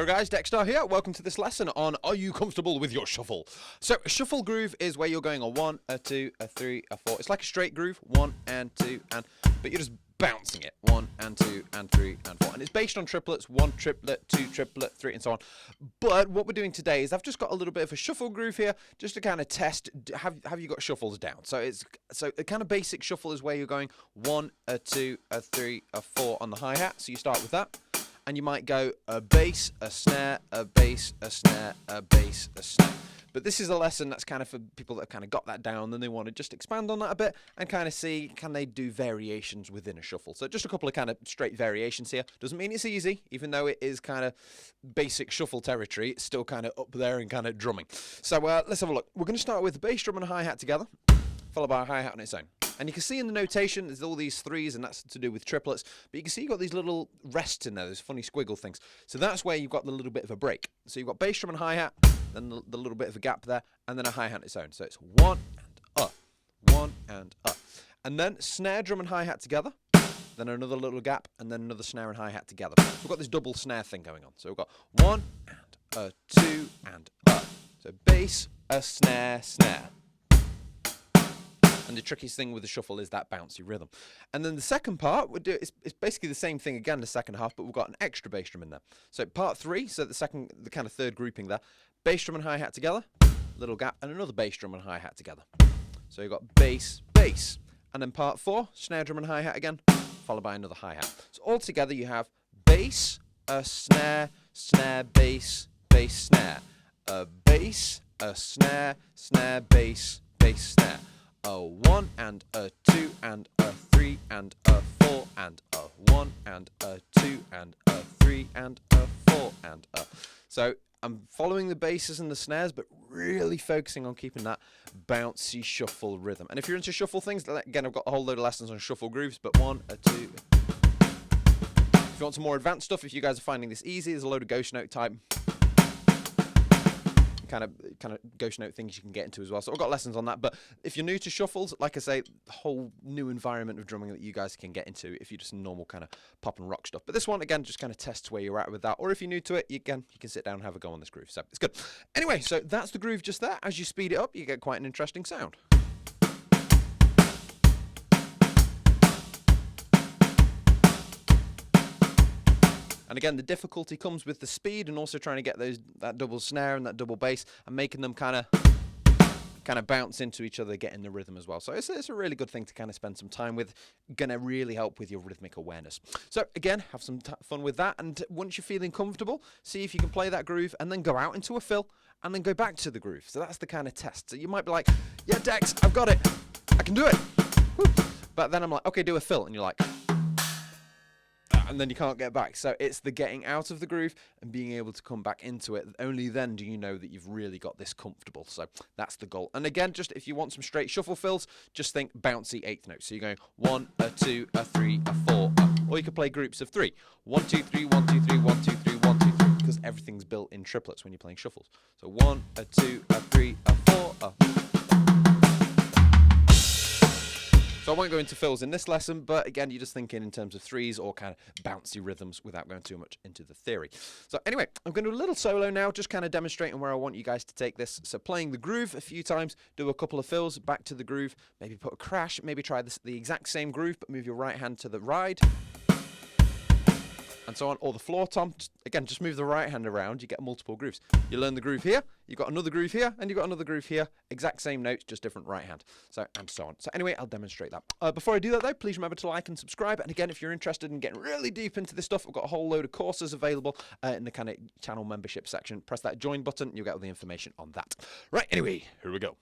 Hello guys, Dex Star here. Welcome to this lesson on Are You Comfortable with Your Shuffle? So a shuffle groove is where you're going a 1, a 2, a 3, a 4. It's like a straight groove, 1 and 2 and, but you're just bouncing it, 1 and 2 and 3 and 4. And it's based on triplets, 1 triplet, 2 triplet, 3 and so on. But what we're doing today is I've just got a little bit of a shuffle groove here just to kind of test, have you got shuffles down? So a kind of basic shuffle is where you're going 1, a 2, a 3, a 4 on the hi-hat. So you start with that. And you might go a bass, a snare, a bass, a snare, a bass, a snare. But this is a lesson that's kind of for people that have kind of got that down, then they want to just expand on that a bit and kind of see, can they do variations within a shuffle? So just a couple of kind of straight variations here. Doesn't mean it's easy, even though it is kind of basic shuffle territory, it's still kind of up there and kind of drumming. So let's have a look. We're going to start with the bass drum and a hi-hat together, followed by a hi-hat on its own. And you can see in the notation, there's all these threes, and that's to do with triplets. But you can see you've got these little rests in there, those funny squiggle things. So that's where you've got the little bit of a break. So you've got bass drum and hi-hat, then the little bit of a gap there, and then a hi-hat on its own. So it's 1 and up, 1 and up. And then snare drum and hi-hat together, then another little gap, and then another snare and hi-hat together. So we've got this double snare thing going on. So we've got 1 and a 2 and up. So bass, a snare, snare. And the trickiest thing with the shuffle is that bouncy rhythm. And then the second part, it's basically the same thing again, the second half, but we've got an extra bass drum in there. So part 3, so the kind of third grouping there, bass drum and hi-hat together, little gap, and another bass drum and hi-hat together. So you've got bass, bass. And then part 4, snare drum and hi-hat again, followed by another hi-hat. So all together you have bass, a snare, snare, bass, bass, snare. A bass, a snare, snare, bass, bass, snare. A 1 and a 2 and a 3 and a 4 and a 1 and a 2 and a 3 and a 4 and a. So I'm following the basses and the snares, but really focusing on keeping that bouncy shuffle rhythm. And if you're into shuffle things, again, I've got a whole load of lessons on shuffle grooves, but 1, a 2. If you want some more advanced stuff, if you guys are finding this easy, there's a load of ghost note type kind of ghost note things you can get into as well. So I've got lessons on that. But if you're new to shuffles, like I say, the whole new environment of drumming that you guys can get into if you're just normal kind of pop and rock stuff. But this one, again, just kind of tests where you're at with that. Or if you're new to it, you can sit down and have a go on this groove. So it's good. Anyway, so that's the groove just there. As you speed it up, you get quite an interesting sound. And again, the difficulty comes with the speed and also trying to get that double snare and that double bass and making them kind of bounce into each other, get in the rhythm as well. So it's a really good thing to kind of spend some time with. Going to really help with your rhythmic awareness. So again, have some fun with that. And once you're feeling comfortable, see if you can play that groove and then go out into a fill and then go back to the groove. So that's the kind of test. So you might be like, yeah, Dex, I've got it. I can do it. Woo. But then I'm like, okay, do a fill. And you're like, and then you can't get back. So it's the getting out of the groove and being able to come back into it. Only then do you know that you've really got this comfortable. So that's the goal. And again, just if you want some straight shuffle fills, just think bouncy eighth notes. So you're going 1, a 2, a 3, a 4, or you could play groups of 3. 1, 2, 3, 1, 2, 3, 1, 2, 3, 1, 2, 3, because everything's built in triplets when you're playing shuffles. So 1, a 2, a 3, a 4, a. So I won't go into fills in this lesson, but again, you're just thinking in terms of threes or kind of bouncy rhythms without going too much into the theory. So anyway, I'm going to do a little solo now, just kind of demonstrating where I want you guys to take this. So playing the groove a few times, do a couple of fills, back to the groove, maybe put a crash, maybe try the exact same groove, but move your right hand to the ride, and so on, or the floor tom. Again, just move the right hand around, you get multiple grooves. You learn the groove here, you've got another groove here, and you've got another groove here, exact same notes, just different right hand, so and so on. So anyway, I'll demonstrate that. Before I do that though, please remember to like and subscribe, and again, if you're interested in getting really deep into this stuff, I've got a whole load of courses available in the kind of channel membership section. Press that join button, you'll get all the information on that. Right, anyway, here we go.